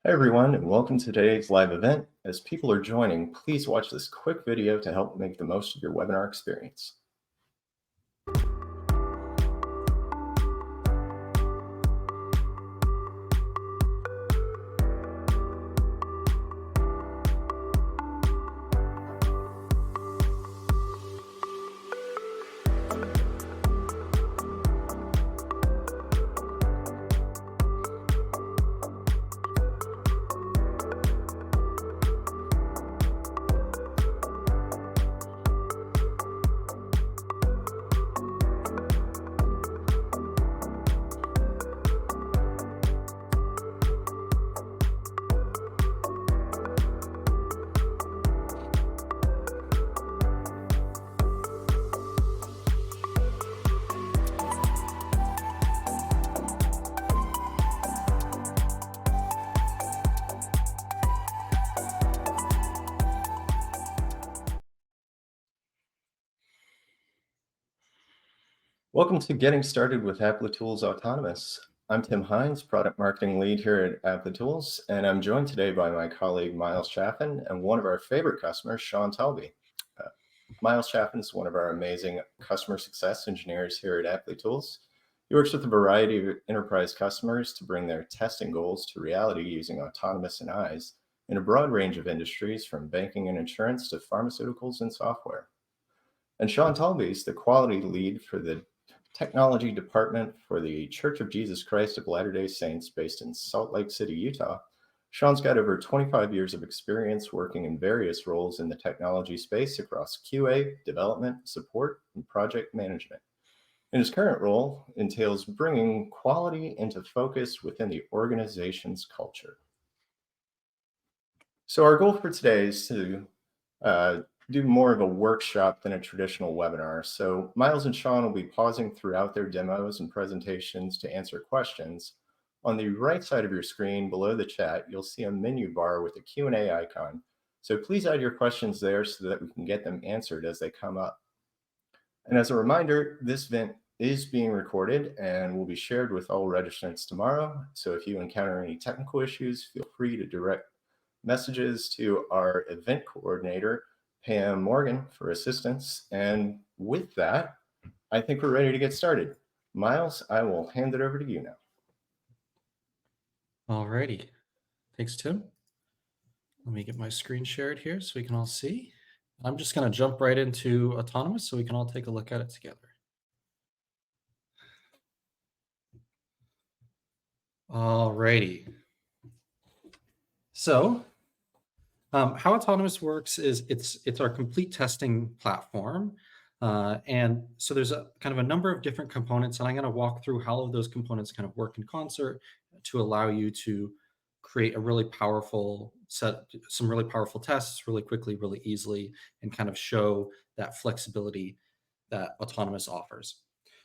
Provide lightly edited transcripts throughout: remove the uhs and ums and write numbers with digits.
Hi everyone, and welcome to today's live event. As people are joining, please watch this quick video to help make the most of your webinar experience. Welcome to Getting Started with Applitools Autonomous. I'm Tim Hines, Product Marketing Lead here at Applitools, and I'm joined today by my colleague Miles Chaffin and one of our favorite customers, Sean Talby. Miles Chaffin is one of our amazing customer success engineers here at Applitools. He works with a variety of enterprise customers to bring their testing goals to reality using autonomous AIs in a broad range of industries from banking and insurance to pharmaceuticals and software. And Sean Talby is the quality lead for the technology department for the Church of Jesus Christ of Latter-day Saints based in Salt Lake City, Utah. Sean's got over 25 years of experience working in various roles in the technology space across QA, development, support, and project management. And his current role entails bringing quality into focus within the organization's culture. So our goal for today is to do more of a workshop than a traditional webinar. So Miles and Sean will be pausing throughout their demos and presentations to answer questions. On the right side of your screen below the chat, you'll see a menu bar with a Q&A icon. So please add your questions there so that we can get them answered as they come up. And as a reminder, this event is being recorded and will be shared with all registrants tomorrow. So if you encounter any technical issues, feel free to direct messages to our event coordinator, Pam Morgan, for assistance. And with that, I think we're ready to get started. Miles, I will hand it over to you now. Alrighty, thanks, Tim. Let me get my screen shared here so we can all see. I'm just going to jump right into Autonomous so we can all take a look at it together. Alrighty. So how Autonomous works is it's our complete testing platform. And so there's a kind of a number of different components, and I'm going to walk through how all of those components kind of work in concert to allow you to create a really powerful some really powerful tests really quickly, really easily, and kind of show that flexibility that Autonomous offers.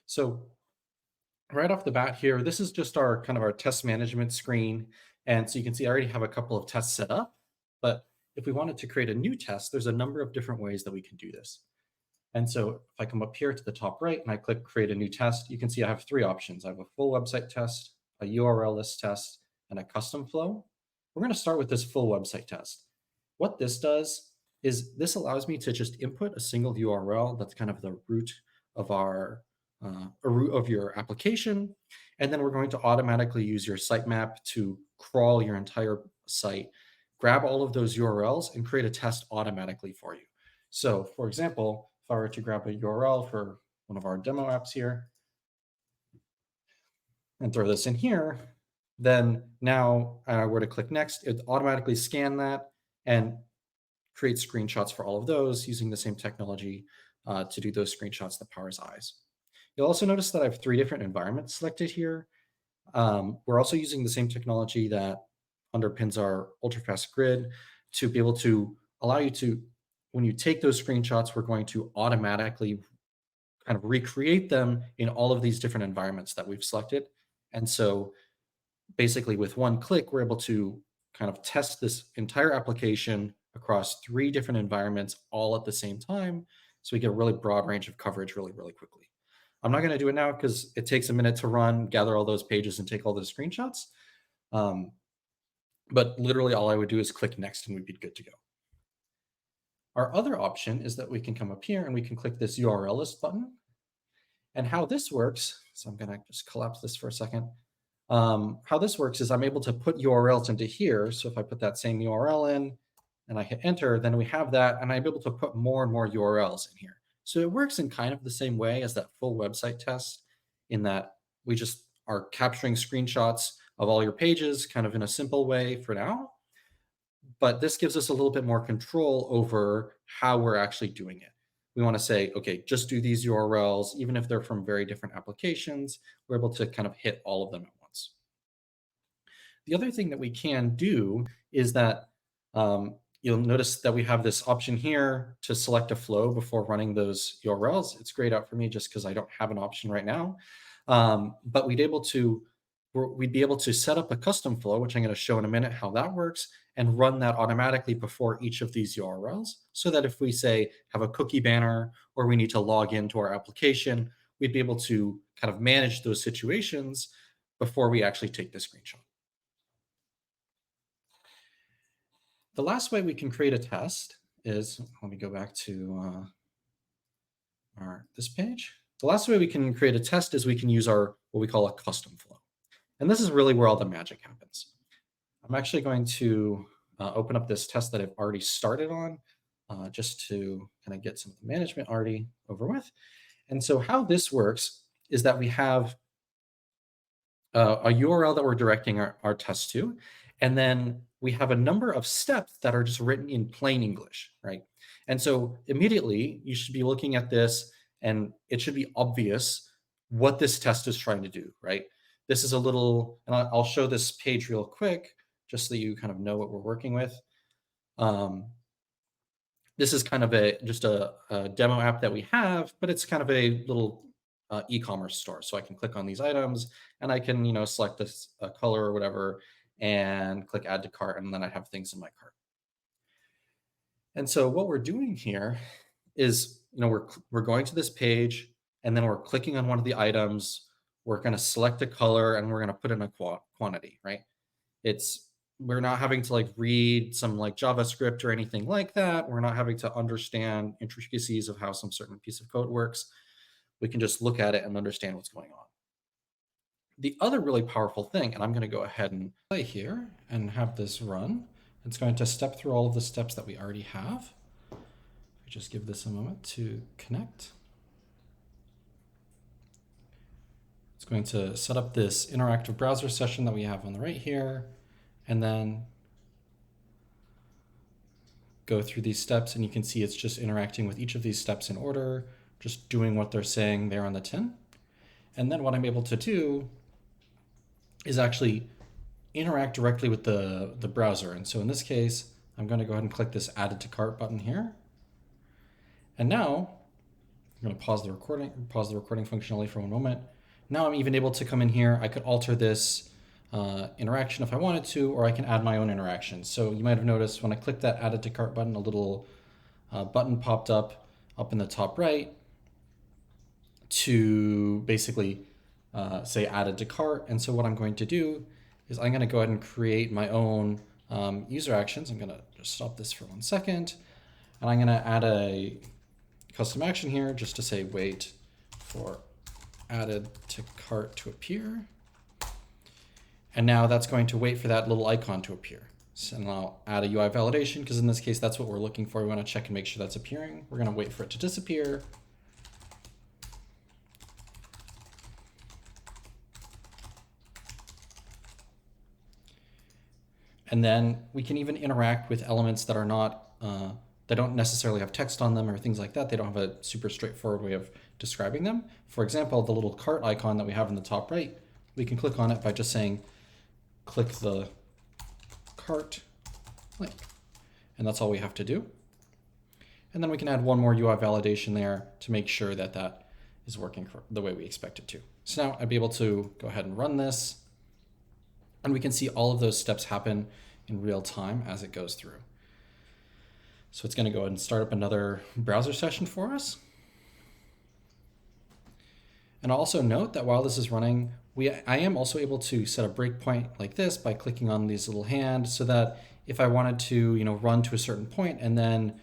So right off the bat here, this is just our kind of our test management screen. And so you can see I already have a couple of tests set up, but if we wanted to create a new test, there's a number of different ways that we can do this. And so if I come up here to the top right and I click create a new test, you can see I have three options. I have a full website test, a URL list test, and a custom flow. We're going to start with this full website test. What this does is this allows me to just input a single URL that's kind of the root of our a root of your application. And then we're going to automatically use your sitemap to crawl your entire site, grab all of those URLs and create a test automatically for you. So for example, if I were to grab a URL for one of our demo apps here and throw this in here, then now I were to click next, it automatically scan that and create screenshots for all of those using the same technology to do those screenshots that powers eyes. You'll also notice that I have three different environments selected here. We're also using the same technology that underpins our ultrafast grid to be able to allow you to, when you take those screenshots, we're going to automatically kind of recreate them in all of these different environments that we've selected. And so basically with one click, we're able to kind of test this entire application across three different environments all at the same time. So we get a really broad range of coverage really, really quickly. I'm not going to do it now because it takes a minute to run, gather all those pages and take all those screenshots. But But literally all I would do is click next and we'd be good to go. Our other option is that we can come up here and we can click this URL list button. And how this works, so I'm gonna just collapse this for a second. How this works is I'm able to put URLs into here. So if I put that same URL in and I hit enter, then we have that, and I'm able to put more and more URLs in here. So it works in kind of the same way as that full website test, in that we just are capturing screenshots of all your pages kind of in a simple way for now. But this gives us a little bit more control over how we're actually doing it. We want to say, okay, just do these URLs, even if they're from very different applications, we're able to kind of hit all of them at once. The other thing that we can do is that you'll notice that we have this option here to select a flow before running those URLs. It's grayed out for me just because I don't have an option right now. But we'd be able to set up a custom flow, which I'm going to show in a minute how that works, and run that automatically before each of these URLs, so that if we say have a cookie banner or we need to log into our application, we'd be able to kind of manage those situations before we actually take the screenshot. The last way we can create a test is, let me go back to this page. The last way we can create a test is we can use our what we call a custom flow. And this is really where all the magic happens. I'm actually going to open up this test that I've already started on, just to kind of get some of the management already over with. And so how this works is that we have a URL that we're directing our test to, and then we have a number of steps that are just written in plain English, right? And so immediately you should be looking at this, and it should be obvious what this test is trying to do, right? This is a little, and I'll show this page real quick just so that you kind of know what we're working with. This is kind of just a demo app that we have, but it's kind of a little e-commerce store. So I can click on these items and I can, select this color or whatever and click add to cart, and then I have things in my cart. And so what we're doing here is, we're going to this page and then we're clicking on one of the items. We're going to select a color and we're going to put in a quantity, right? We're not having to read some JavaScript or anything like that. We're not having to understand intricacies of how some certain piece of code works. We can just look at it and understand what's going on. The other really powerful thing, and I'm going to go ahead and play here and have this run. It's going to step through all of the steps that we already have. Just give this a moment to connect. It's going to set up this interactive browser session that we have on the right here, and then go through these steps, and you can see it's just interacting with each of these steps in order, just doing what they're saying there on the tin. And then what I'm able to do is actually interact directly with the browser. And so in this case, I'm going to go ahead and click this added to cart button here. And now I'm going to pause the recording functionally for one moment. Now I'm even able to come in here. I could alter this interaction if I wanted to, or I can add my own interaction. So you might have noticed when I clicked that added to cart button, a little button popped up in the top right to basically say added to cart. And so what I'm going to do is I'm going to go ahead and create my own user actions. I'm going to just stop this for 1 second. And I'm going to add a custom action here just to say wait for added to cart to appear. And now that's going to wait for that little icon to appear. So and I'll add a UI validation, because in this case, that's what we're looking for. We want to check and make sure that's appearing. We're going to wait for it to disappear. And then we can even interact with elements that are not, that don't necessarily have text on them or things like that. They don't have a super straightforward way of describing them. For example, the little cart icon that we have in the top right, we can click on it by just saying, click the cart link. And that's all we have to do. And then we can add one more UI validation there to make sure that that is working the way we expect it to. So now I'd be able to go ahead and run this, and we can see all of those steps happen in real time as it goes through. So it's going to go ahead and start up another browser session for us. And I'll also note that while this is running, I am also able to set a breakpoint like this by clicking on these little hands, so that if I wanted to, run to a certain point and then,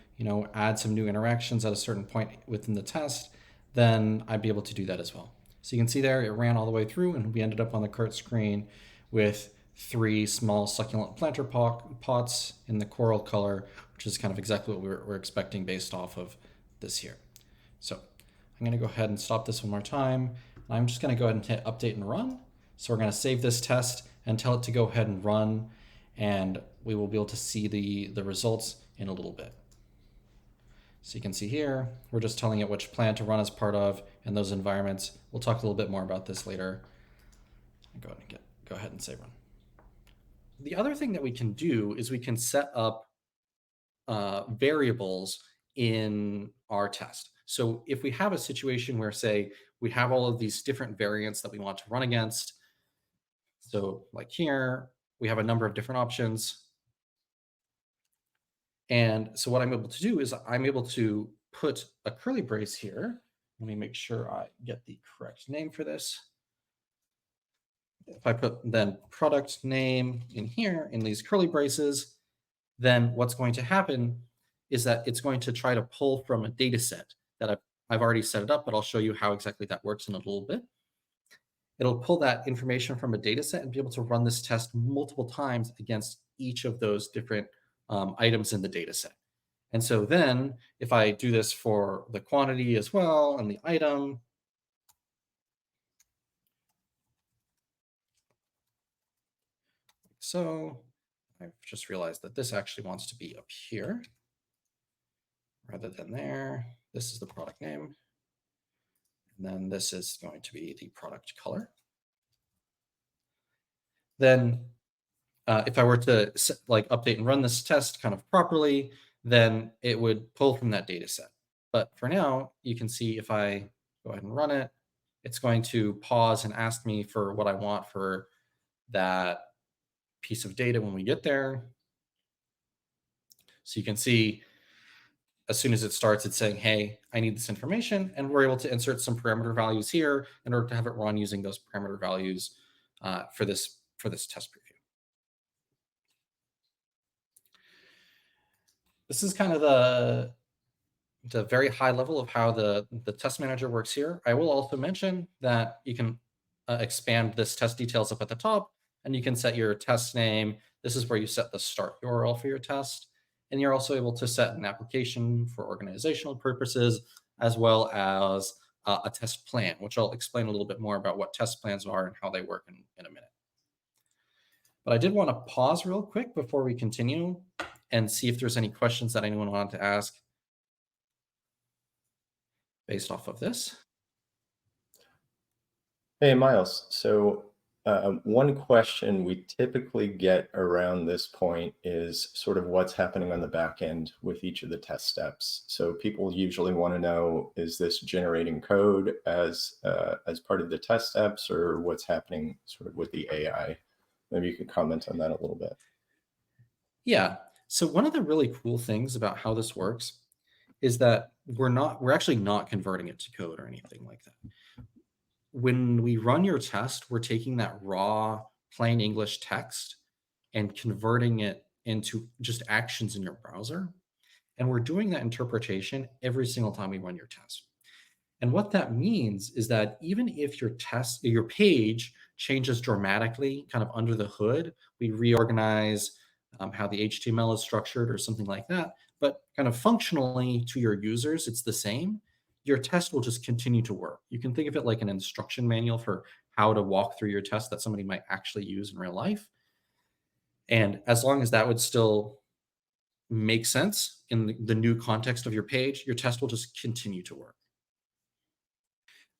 add some new interactions at a certain point within the test, then I'd be able to do that as well. So you can see there, it ran all the way through and we ended up on the cart screen with 3 small succulent planter pots in the coral color, which is kind of exactly what we're expecting based off of this here. So I'm going to go ahead and stop this one more time. I'm just going to go ahead and hit update and run. So we're going to save this test and tell it to go ahead and run, and we will be able to see the results in a little bit. So you can see here, we're just telling it which plant to run as part of in those environments. We'll talk a little bit more about this later. Go ahead and save run. The other thing that we can do is we can set up variables in our test. So if we have a situation where, say, we have all of these different variants that we want to run against, so like here, we have a number of different options. And so what I'm able to do is I'm able to put a curly brace here. Let me make sure I get the correct name for this. If I put then product name in here in these curly braces, then what's going to happen is that it's going to try to pull from a data set that I've already set it up, but I'll show you how exactly that works in a little bit. It'll pull that information from a data set and be able to run this test multiple times against each of those different items in the data set. And so then if I do this for the quantity as well and the item, so I've just realized that this actually wants to be up here rather than there. This is the product name. And then this is going to be the product color. Then if I were to update and run this test kind of properly, then it would pull from that data set. But for now, you can see if I go ahead and run it, it's going to pause and ask me for what I want for that piece of data when we get there. So you can see as soon as it starts, it's saying, hey, I need this information. And we're able to insert some parameter values here in order to have it run using those parameter values for this test preview. This is kind of the very high level of how the test manager works here. I will also mention that you can expand this test details up at the top, and you can set your test name. This is where you set the start URL for your test. And you're also able to set an application for organizational purposes, as well as a test plan, which I'll explain a little bit more about what test plans are and how they work in a minute. But I did want to pause real quick before we continue and see if there's any questions that anyone wanted to ask based off of this. Hey, Miles. So one question we typically get around this point is sort of what's happening on the back end with each of the test steps. So people usually want to know, is this generating code as part of the test steps, or what's happening sort of with the AI? Maybe you could comment on that a little bit. Yeah. So one of the really cool things about how this works is that we're actually not converting it to code or anything like that. When we run your test, we're taking that raw plain English text and converting it into just actions in your browser. And we're doing that interpretation every single time we run your test. And what that means is that even if your page changes dramatically kind of under the hood, we reorganize how the HTML is structured or something like that, but kind of functionally to your users, it's the same. Your test will just continue to work. You can think of it like an instruction manual for how to walk through your test that somebody might actually use in real life. And as long as that would still make sense in the new context of your page, your test will just continue to work.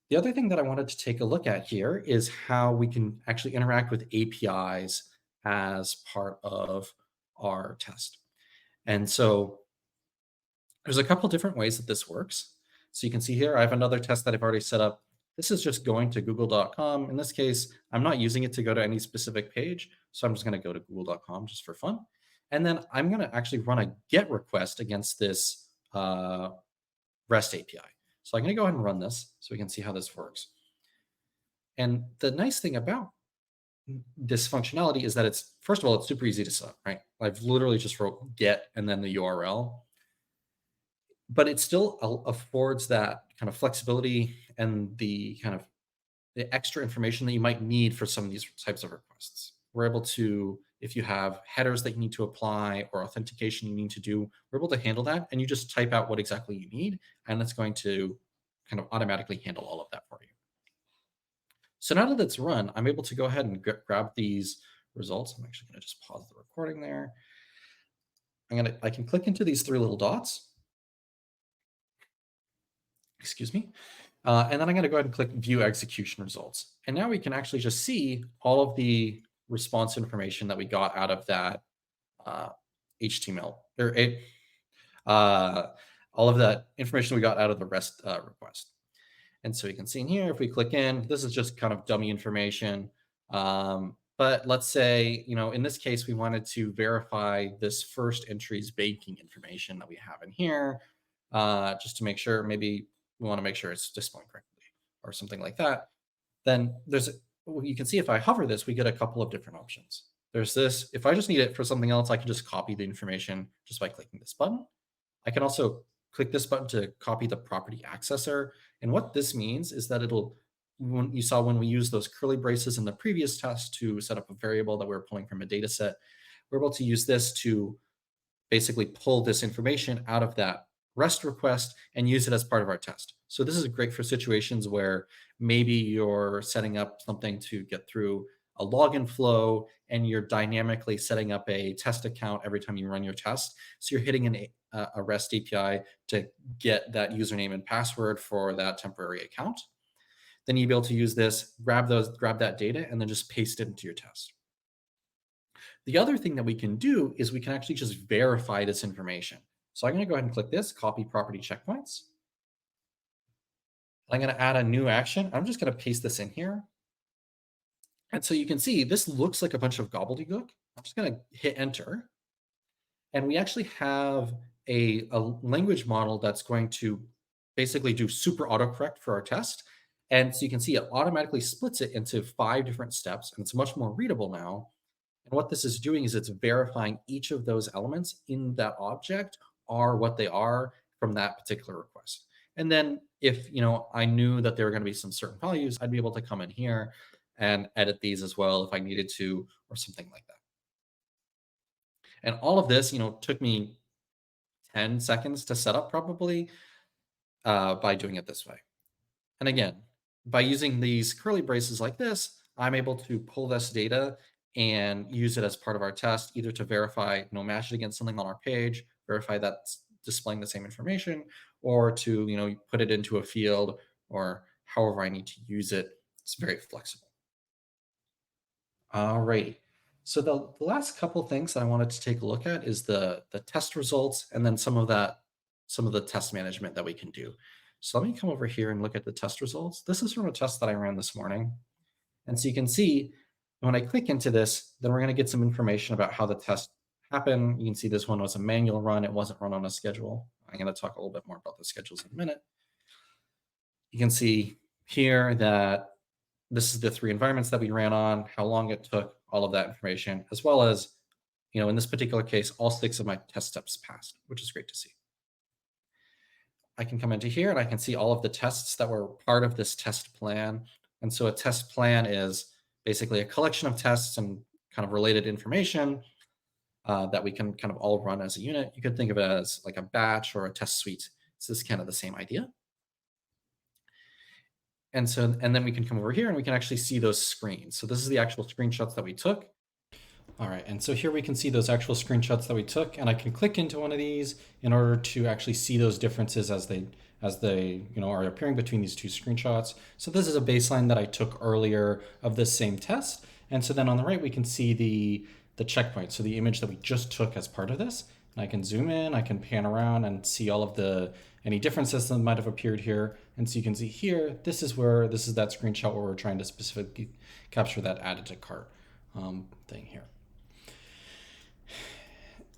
The other thing that I wanted to take a look at here is how we can actually interact with APIs as part of our test. And so there's a couple different ways that this works. So you can see here, I have another test that I've already set up. This is just going to google.com. In this case, I'm not using it to go to any specific page. So I'm just going to go to google.com just for fun. And then I'm going to actually run a GET request against this REST API. So I'm going to go ahead and run this so we can see how this works. And the nice thing about this functionality is that it's, first of all, it's super easy to set up, right? I've literally just wrote get and then the URL, but it still affords that kind of flexibility and the kind of the extra information that you might need for some of these types of requests. We're able to, if you have headers that you need to apply or authentication you need to do, we're able to handle that. And you just type out what exactly you need, and it's going to kind of automatically handle all of that for you. So now that it's run, I'm able to go ahead and grab these results. I'm actually going to just pause the recording there. I can click into these three little dots. Excuse me. And then I'm going to go ahead and click View Execution Results. And now we can actually just see all of the response information that we got out of that HTML, or all of that information we got out of the REST request. And so you can see in here, if we click in, this is just kind of dummy information. But let's say, in this case, we wanted to verify this first entry's banking information that we have in here, just to make sure, maybe we want to make sure it's displaying correctly or something like that. Then you can see if I hover this, we get a couple of different options. There's this, if I just need it for something else, I can just copy the information just by clicking this button. I can also click this button to copy the property accessor. And what this means is that when you saw when we used those curly braces in the previous test to set up a variable that we were pulling from a data set, we're able to use this to basically pull this information out of that REST request and use it as part of our test. So this is great for situations where maybe you're setting up something to get through a login flow and you're dynamically setting up a test account every time you run your test. So you're hitting a REST API to get that username and password for that temporary account. Then you'll be able to use this, grab that data, and then just paste it into your test. The other thing that we can do is we can actually just verify this information. So I'm going to go ahead and click this, copy property checkpoints. I'm going to add a new action. I'm just going to paste this in here. And so you can see this looks like a bunch of gobbledygook. I'm just going to hit enter. And we actually have a language model that's going to basically do super autocorrect for our test. And so you can see it automatically splits it into 5 different steps, and it's much more readable now. And what this is doing is it's verifying each of those elements in that object are what they are from that particular request. And then if I knew that there were going to be some certain values, I'd be able to come in here and edit these as well if I needed to, or something like that. And all of this, took me 10 seconds to set up probably by doing it this way. And again, by using these curly braces like this, I'm able to pull this data and use it as part of our test, either to verify, match it against something on our page, verify that's displaying the same information, or to, put it into a field, or however I need to use it. It's very flexible. All right. So the last couple things that I wanted to take a look at is the test results, and then some of the test management that we can do. So let me come over here and look at the test results. This is from a test that I ran this morning. And so you can see when I click into this, then we're going to get some information about how the test happened. You can see this one was a manual run. It wasn't run on a schedule. I'm going to talk a little bit more about the schedules in a minute. You can see here that this is the 3 environments that we ran on, how long it took, all of that information, as well as, in this particular case, all 6 of my test steps passed, which is great to see. I can come into here and I can see all of the tests that were part of this test plan. And so a test plan is basically a collection of tests and kind of related information that we can kind of all run as a unit. You could think of it as like a batch or a test suite. So this is kind of the same idea. And then we can come over here and we can actually see those screens. So this is the actual screenshots that we took. All right, and so here we can see those actual screenshots that we took, and I can click into one of these in order to actually see those differences as they are appearing between these 2 screenshots. So this is a baseline that I took earlier of this same test. And so then on the right, we can see the checkpoint. So the image that we just took as part of this. And I can zoom in, I can pan around and see all of any differences that might have appeared here. And so you can see here, this is that screenshot where we're trying to specifically capture that added to cart thing here.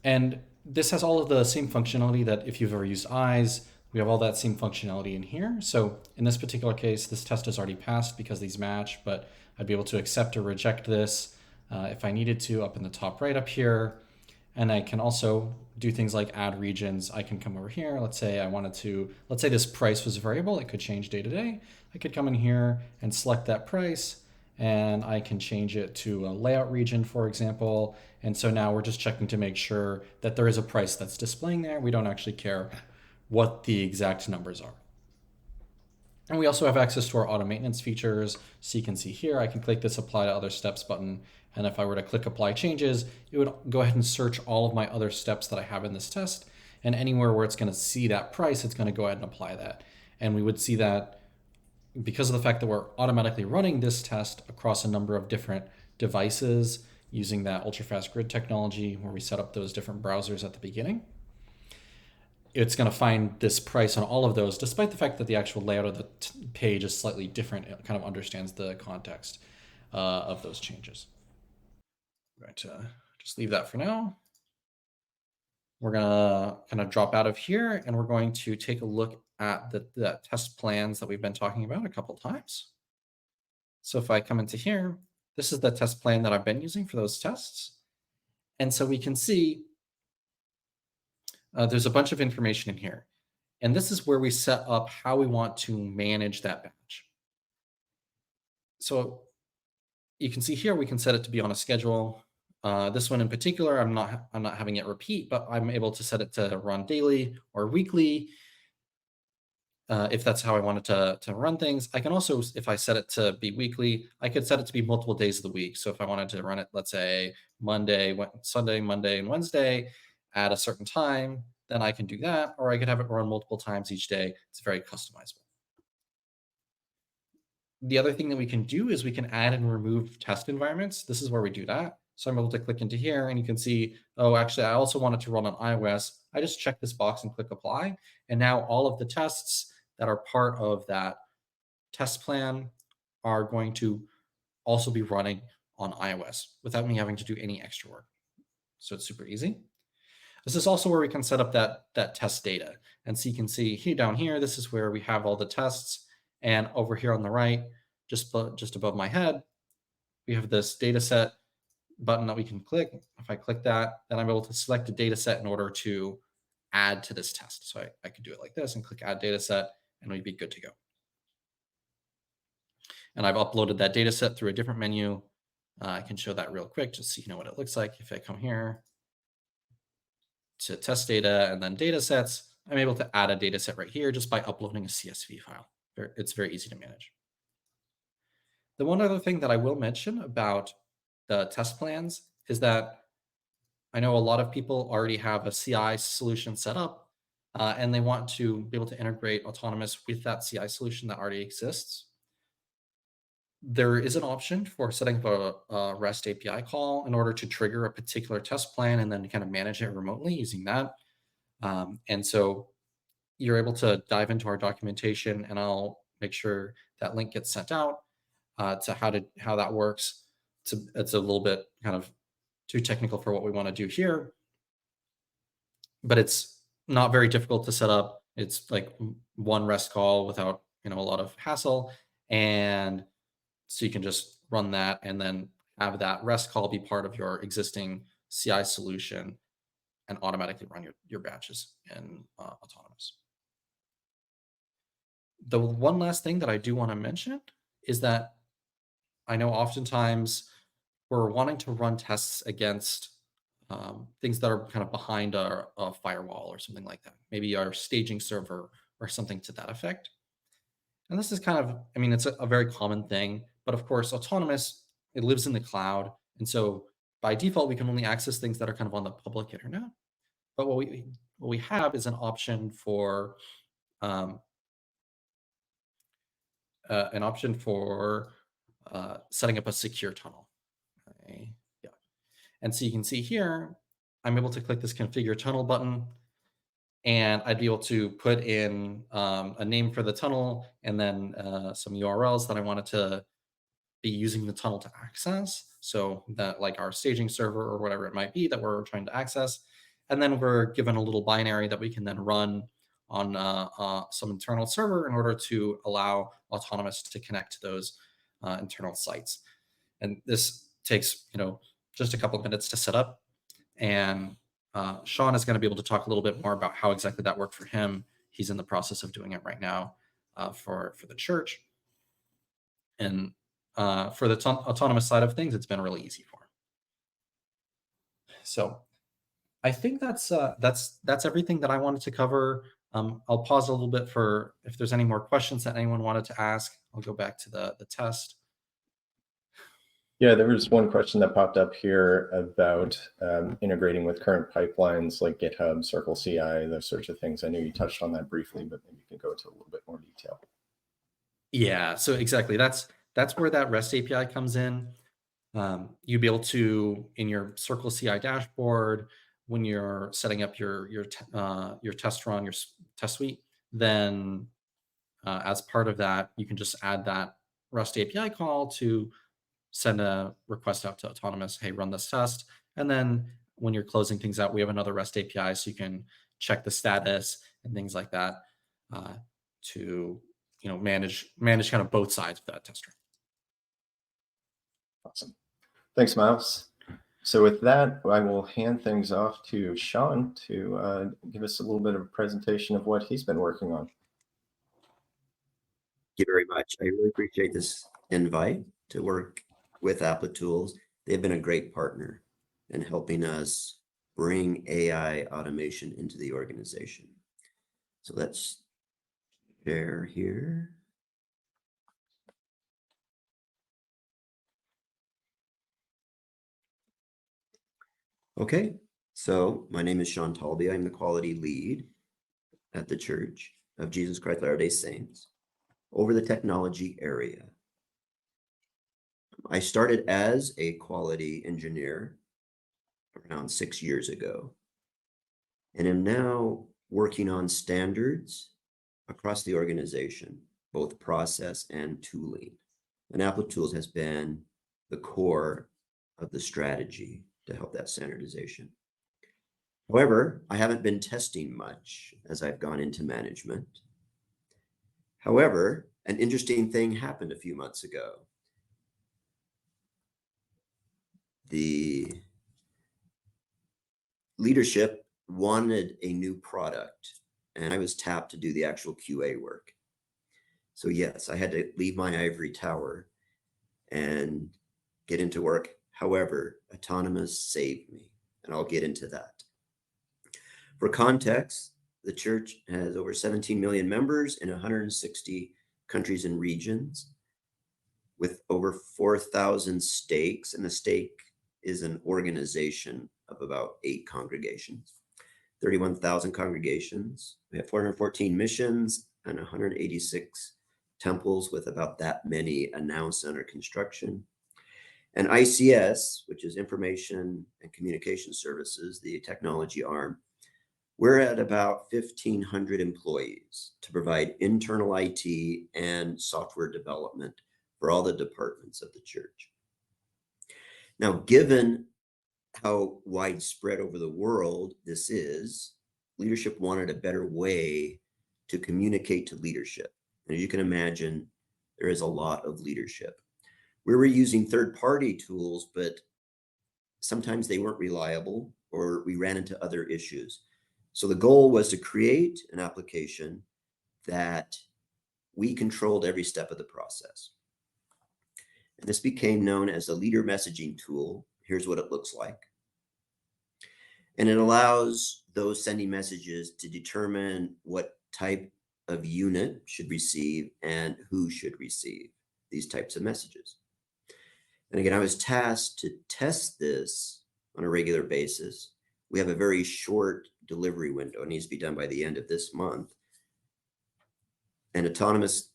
And this has all of the same functionality that if you've ever used eyes, We have all that same functionality in here. So in this particular case, this test is already passed because these match, but I'd be able to accept or reject this if I needed to up in the top right up here. And I can also do things like add regions. I can come over here. Let's say I wanted to, let's say this price was a variable. It could change day to day. I could come in here and select that price, and I can change it to a layout region, for example. And so now we're just checking to make sure that there is a price that's displaying there. We don't actually care what the exact numbers are. And we also have access to our auto maintenance features. So you can see here, I can click this apply to other steps button. And if I were to click apply changes, it would go ahead and search all of my other steps that I have in this test. And anywhere where it's going to see that price, it's going to go ahead and apply that. And we would see that because of the fact that we're automatically running this test across a number of different devices using that ultra-fast grid technology where we set up those different browsers at the beginning. It's going to find this price on all of those, despite the fact that the actual layout of the page is slightly different. It kind of understands the context of those changes. I'm going to just leave that for now. We're going to kind of drop out of here, and we're going to take a look at the test plans that we've been talking about a couple times. So if I come into here, this is the test plan that I've been using for those tests. And so we can see there's a bunch of information in here. And this is where we set up how we want to manage that batch. So you can see here, we can set it to be on a schedule. This one in particular, I'm not having it repeat, but I'm able to set it to run daily or weekly. If that's how I wanted to run things. I can also, if I set it to be weekly, I could set it to be multiple days of the week. So if I wanted to run it, let's say Sunday, Monday, and Wednesday at a certain time, then I can do that. Or I could have it run multiple times each day. It's very customizable. The other thing that we can do is we can add and remove test environments. This is where we do that. So I'm able to click into here and you can see, oh, actually, I also want it to run on iOS. I just check this box and click apply. And now all of the tests that are part of that test plan are going to also be running on iOS without me having to do any extra work. So it's super easy. This is also where we can set up that test data. And so you can see here down here, this is where we have all the tests. And over here on the right, just above my head, we have this data set button that we can click. If I click that, then I'm able to select a data set in order to add to this test. So I could do it like this and click add data set, and we'd be good to go. And I've uploaded that data set through a different menu. I can show that real quick just so you know what it looks like. If I come here to test data and then data sets, I'm able to add a data set right here just by uploading a CSV file. It's very easy to manage. The one other thing that I will mention about the test plans is that I know a lot of people already have a CI solution set up, and they want to be able to integrate Autonomous with that CI solution that already exists. There is an option for setting up a REST API call in order to trigger a particular test plan and then kind of manage it remotely using that. And so you're able to dive into our documentation, and I'll make sure that link gets sent out to how that works. It's a little bit kind of too technical for what we want to do here, but it's not very difficult to set up. It's like one REST call without a lot of hassle, and so you can just run that and then have that REST call be part of your existing CI solution and automatically run your batches in Autonomous. The one last thing that I do want to mention is that I know oftentimes we're wanting to run tests against things that are kind of behind a firewall or something like that. Maybe our staging server or something to that effect. And this is kind of, I mean, it's a very common thing, but of course, Autonomous, it lives in the cloud. And so by default, we can only access things that are kind of on the public internet. But what we have is um, an option for setting up a secure tunnel. Okay. Yeah. And so you can see here, I'm able to click this configure tunnel button, and I'd be able to put in a name for the tunnel and then some URLs that I wanted to be using the tunnel to access. So that like our staging server or whatever it might be that we're trying to access. And then we're given a little binary that we can then run on some internal server in order to allow Autonomous to connect to those internal sites. And this takes, just a couple of minutes to set up. And Sean is going to be able to talk a little bit more about how exactly that worked for him. He's in the process of doing it right now for the church. And for the autonomous side of things, it's been really easy for him. So I think that's everything that I wanted to cover. I'll pause a little bit for if there's any more questions that anyone wanted to ask. I'll go back to the test. Yeah, there was one question that popped up here about integrating with current pipelines like GitHub, Circle CI, those sorts of things. I know you touched on that briefly, but maybe you can go into a little bit more detail. Yeah, so exactly. That's where that REST API comes in. You'd be able to, in your Circle CI dashboard, when you're setting up your test run, your test suite, then as part of that, you can just add that REST API call to send a request out to Autonomous, hey, run this test. And then when you're closing things out, we have another REST API so you can check the status and things like that to manage kind of both sides of that test run. Awesome. Thanks, Miles. So with that, I will hand things off to Sean to give us a little bit of a presentation of what he's been working on. Thank you very much. I really appreciate this invite to work with Applitools. They've been a great partner in helping us bring AI automation into the organization. So let's share here. Okay, so my name is Sean Talby. I'm the quality lead at the Church of Jesus Christ Latter-day Saints over the technology area. I started as a quality engineer around 6 years ago, and am now working on standards across the organization, both process and tooling. And Applitools has been the core of the strategy to help that standardization. However, I haven't been testing much as I've gone into management. However, an interesting thing happened a few months ago. The leadership wanted a new product, and I was tapped to do the actual QA work. So yes, I had to leave my ivory tower and get into work. However, Autonomous saved me, and I'll get into that. For context, the church has over 17 million members in 160 countries and regions with over 4,000 stakes, and the stake is an organization of about 8 congregations, 31,000 congregations. We have 414 missions and 186 temples with about that many announced under construction. And ICS, which is Information and Communication Services, the technology arm, we're at about 1,500 employees to provide internal IT and software development for all the departments of the church. Now, given how widespread over the world this is, leadership wanted a better way to communicate to leadership. And as you can imagine, there is a lot of leadership. We were using third-party tools, but sometimes they weren't reliable or we ran into other issues. So the goal was to create an application that we controlled every step of the process. And this became known as a leader messaging tool. Here's what it looks like. And it allows those sending messages to determine what type of unit should receive and who should receive these types of messages. And again, I was tasked to test this on a regular basis. We have a very short delivery window. It needs to be done by the end of this month. And Autonomous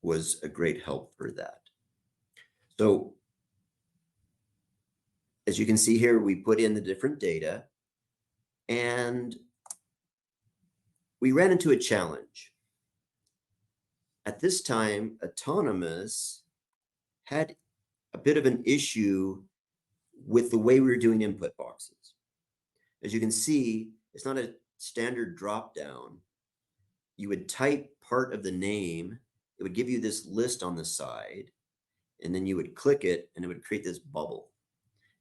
was a great help for that. So as you can see here, we put in the different data and we ran into a challenge. At this time, Autonomous had a bit of an issue with the way we were doing input boxes. As you can see, it's not a standard drop down you would type part of the name. It would give you this list on the side, and then you would click it and it would create this bubble.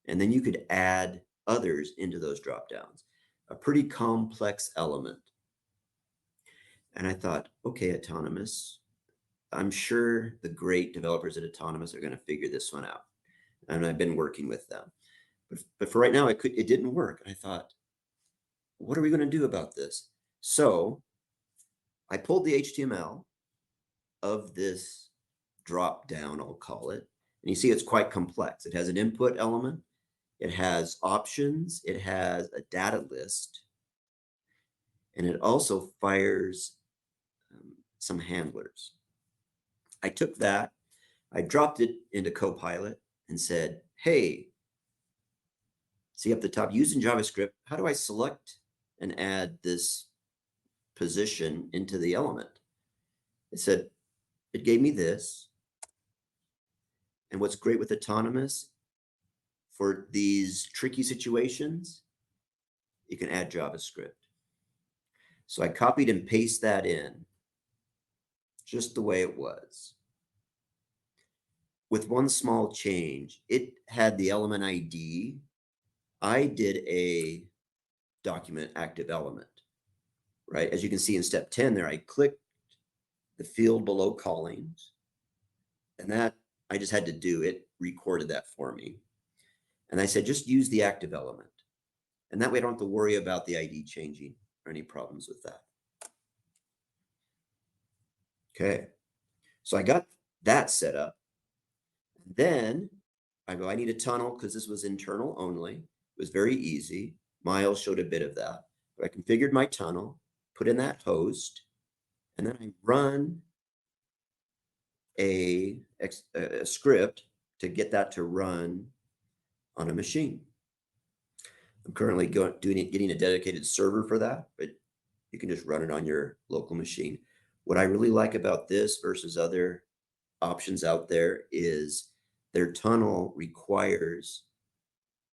And then you could add others into those drop downs, a pretty complex element. And I thought, okay, Autonomous, I'm sure the great developers at Autonomous are going to figure this one out. And I've been working with them. But for right now, it didn't work. And I thought, what are we going to do about this? So I pulled the HTML of this drop down, I'll call it. And you see it's quite complex. It has an input element. It has options. It has a data list. And it also fires some handlers. I took that, I dropped it into Copilot and said, hey, see up the top, using JavaScript, how do I select and add this position into the element? It said, it gave me this. And what's great with Autonomous, for these tricky situations, you can add JavaScript. So I copied and pasted that in just the way it was. With one small change, it had the element ID. I did a document active element, right? As you can see in step 10 there, I clicked the field below callings, and that I just had to do it, recorded that for me. And I said, just use the active element. And that way I don't have to worry about the ID changing or any problems with that. Okay, so I got that set up. Then I go, I need a tunnel because this was internal only. It was very easy. Miles showed a bit of that. But I configured my tunnel, put in that host, and then I run a script to get that to run on a machine. I'm currently getting a dedicated server for that, but you can just run it on your local machine. What I really like about this versus other options out there is their tunnel requires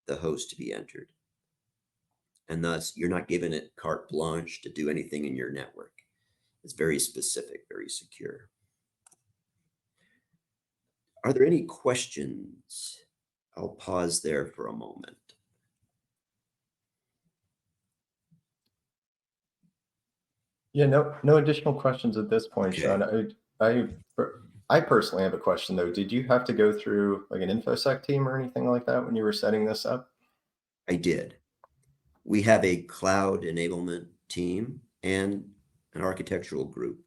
the host to be entered. And thus, you're not given it carte blanche to do anything in your network. It's very specific, very secure. Are there any questions? I'll pause there for a moment. Yeah, no additional questions at this point, Okay. Sean. I personally have a question though. Did you have to go through like an InfoSec team or anything like that when you were setting this up? I did. We have a cloud enablement team and an architectural group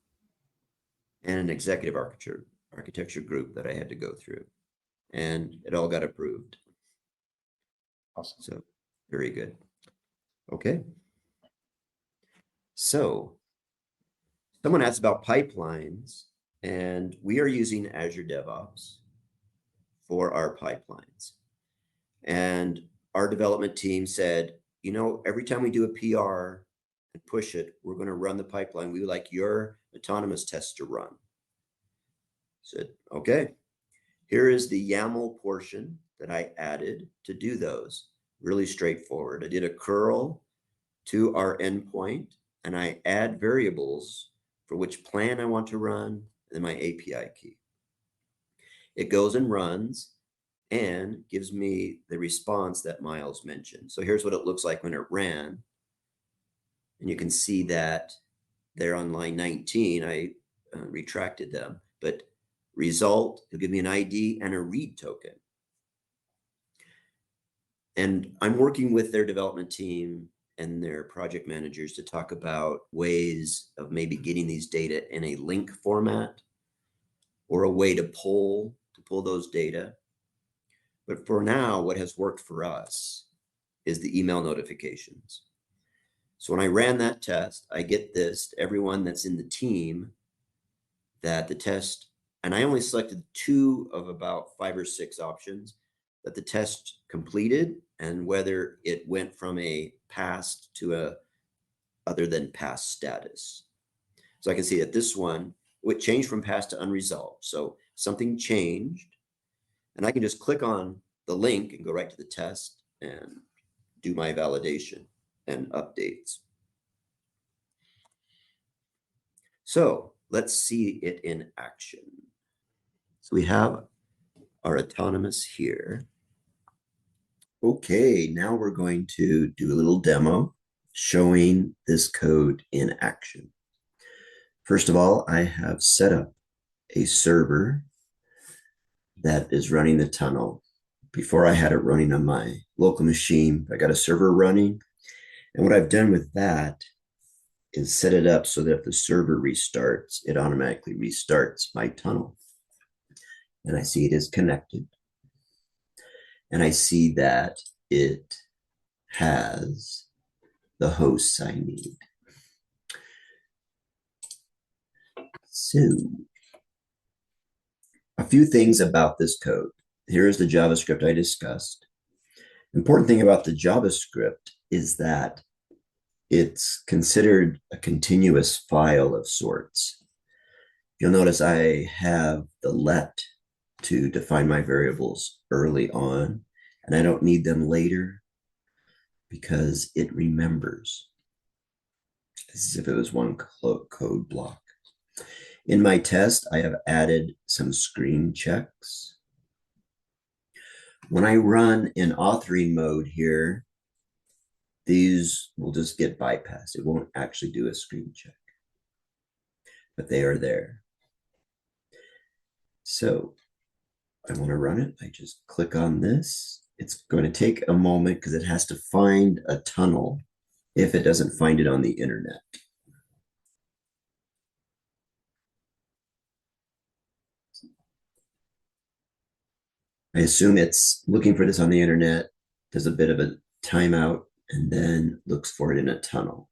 and an executive architecture group that I had to go through, and it all got approved. Awesome. So very good. Okay. So someone asked about pipelines, and we are using Azure DevOps for our pipelines. And our development team said, you know, every time we do a PR and push it, we're going to run the pipeline. We would like your autonomous tests to run. Said, okay, here is the YAML portion that I added to do those. Really straightforward. I did a curl to our endpoint, and I add variables for which plan I want to run, and my API key. It goes and runs and gives me the response that Miles mentioned. So here's what it looks like when it ran. And you can see that there on line 19, I retracted them, but result, it'll give me an ID and a read token. And I'm working with their development team and their project managers to talk about ways of maybe getting these data in a link format or a way to pull those data. But for now, what has worked for us is the email notifications. So when I ran that test, I get this to everyone that's in the team that the test, and I only selected 2 of about 5 or 6 options that the test completed and whether it went from a passed to a other than passed status. So I can see that this one, it changed from passed to unresolved. So something changed, and I can just click on the link and go right to the test and do my validation and updates. So let's see it in action. So we have our autonomous here. Okay, now we're going to do a little demo showing this code in action. First of all, I have set up a server that is running the tunnel. Before I had it running on my local machine, I got a server running. And what I've done with that is set it up so that if the server restarts, it automatically restarts my tunnel. And I see it is connected. And I see that it has the hosts I need. So, a few things about this code. Here is the JavaScript I discussed. Important thing about the JavaScript is that it's considered a continuous file of sorts. You'll notice I have the let to define my variables early on, and I don't need them later because it remembers as if it was one code block. In my test, I have added some screen checks. When I run in authoring mode here, these will just get bypassed. It won't actually do a screen check, but they are there. So I want to run it. I just click on this. It's going to take a moment because it has to find a tunnel if it doesn't find it on the internet. I assume it's looking for this on the internet, does a bit of a timeout, and then looks for it in a tunnel.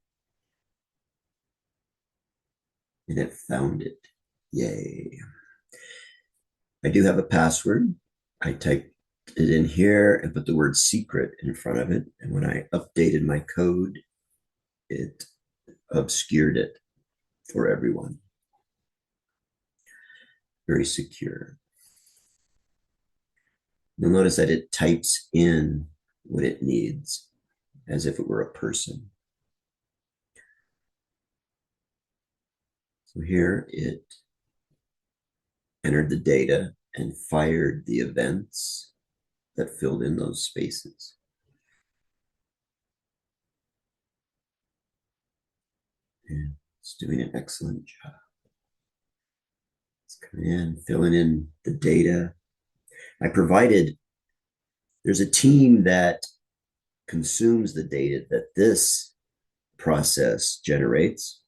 And it found it. Yay. I do have a password. I typed it in here and put the word secret in front of it. And when I updated my code, it obscured it for everyone. Very secure. You'll notice that it types in what it needs as if it were a person. So here it entered the data and fired the events that filled in those spaces. And it's doing an excellent job. It's coming in, filling in the data. There's a team that consumes the data that this process generates.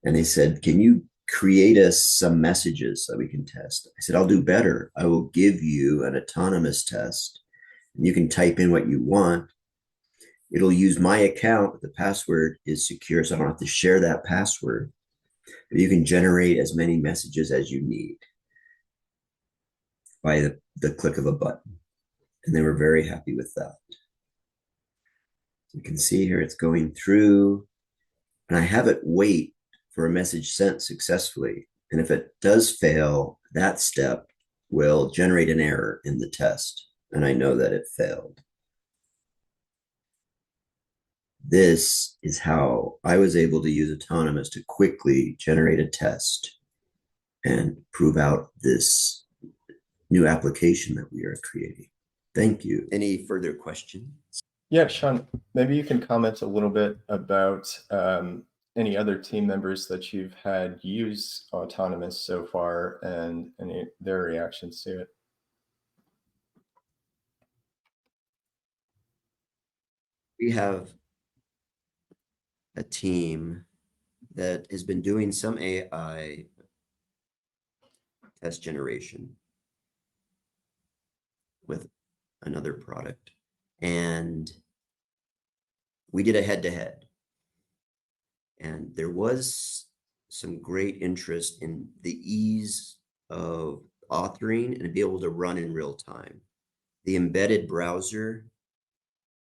And they said, can you create us some messages so we can test? I said, I'll do better. I will give you an autonomous test. And you can type in what you want. It'll use my account. The password is secure, so I don't have to share that password. But you can generate as many messages as you need by the click of a button. And they were very happy with that. You can see here it's going through, and I have it wait for a message sent successfully. And if it does fail, that step will generate an error in the test. And I know that it failed. This is how I was able to use Autonomous to quickly generate a test and prove out this new application that we are creating. Thank you. Any further questions? Yeah, Sean, maybe you can comment a little bit about any other team members that you've had use Autonomous so far and their reactions to it. We have a team that has been doing some AI test generation with another product. And we did a head-to-head. And there was some great interest in the ease of authoring and to be able to run in real time. The embedded browser,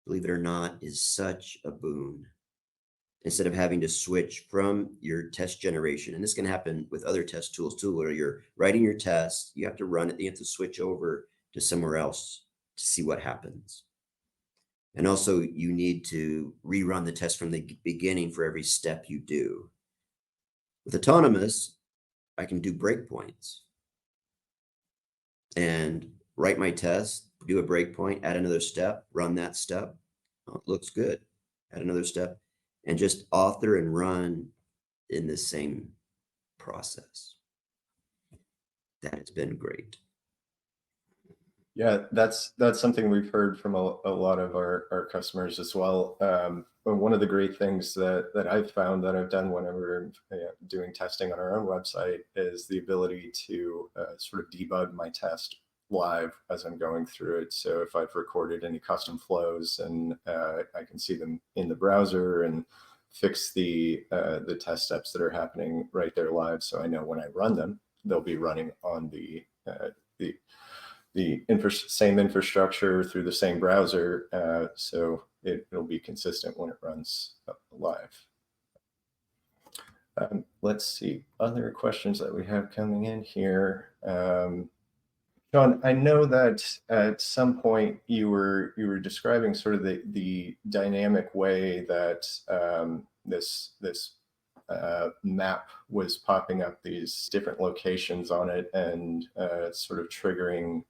believe it or not, is such a boon. Instead of having to switch from your test generation, and this can happen with other test tools too, where you're writing your test, you have to run it, you have to switch over to somewhere else to see what happens. And also you need to rerun the test from the beginning for every step you do. With autonomous, I can do breakpoints and write my test, do a breakpoint, add another step, run that step. Oh, it looks good. Add another step, and just author and run in the same process. That has been great. Yeah, that's something we've heard from a lot of our customers as well. But one of the great things that I've found that I've done whenever doing testing on our own website is the ability to sort of debug my test live as I'm going through it. So if I've recorded any custom flows and I can see them in the browser and fix the test steps that are happening right there live, so I know when I run them, they'll be running on the same infrastructure through the same browser, so it'll be consistent when it runs live. Let's see other questions that we have coming in here. John, I know that at some point you were describing sort of the dynamic way that this map was popping up these different locations on it and sort of triggering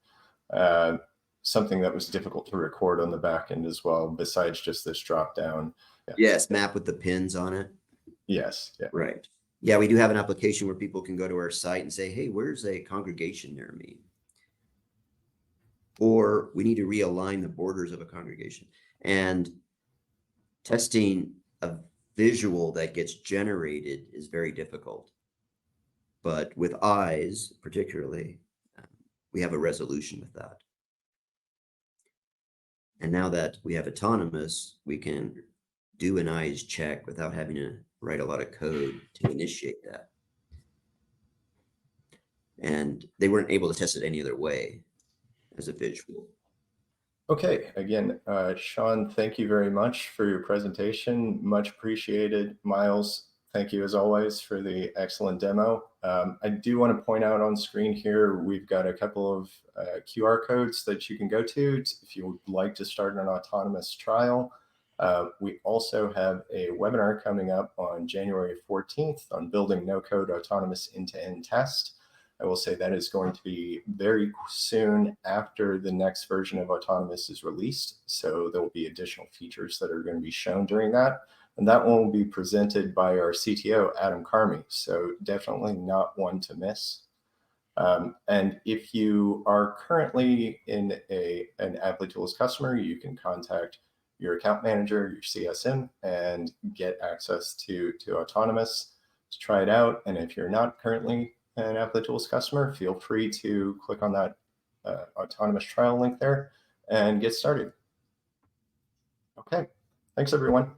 something that was difficult to record on the back end as well, besides just this drop down. Yes, map with the pins on it. Yes. Yeah. Right. Yeah, we do have an application where people can go to our site and say, hey, where's a congregation near me? Or we need to realign the borders of a congregation. And testing a visual that gets generated is very difficult. But with eyes, particularly, we have a resolution with that. And now that we have autonomous, we can do an eyes check without having to write a lot of code to initiate that. And they weren't able to test it any other way as a visual. Okay, again, Sean, thank you very much for your presentation. Much appreciated. Miles, thank you as always for the excellent demo. I do want to point out on screen here, we've got a couple of QR codes that you can go to if you would like to start an autonomous trial. We also have a webinar coming up on January 14th on building no-code autonomous end-to-end test. I will say that is going to be very soon after the next version of Autonomous is released. So there will be additional features that are going to be shown during that. And that one will be presented by our CTO, Adam Carmi. So definitely not one to miss. And if you are currently in an Applitools customer, you can contact your account manager, your CSM, and get access to Autonomous to try it out. And if you're not currently an Applitools customer, feel free to click on that autonomous trial link there and get started. Okay, thanks everyone.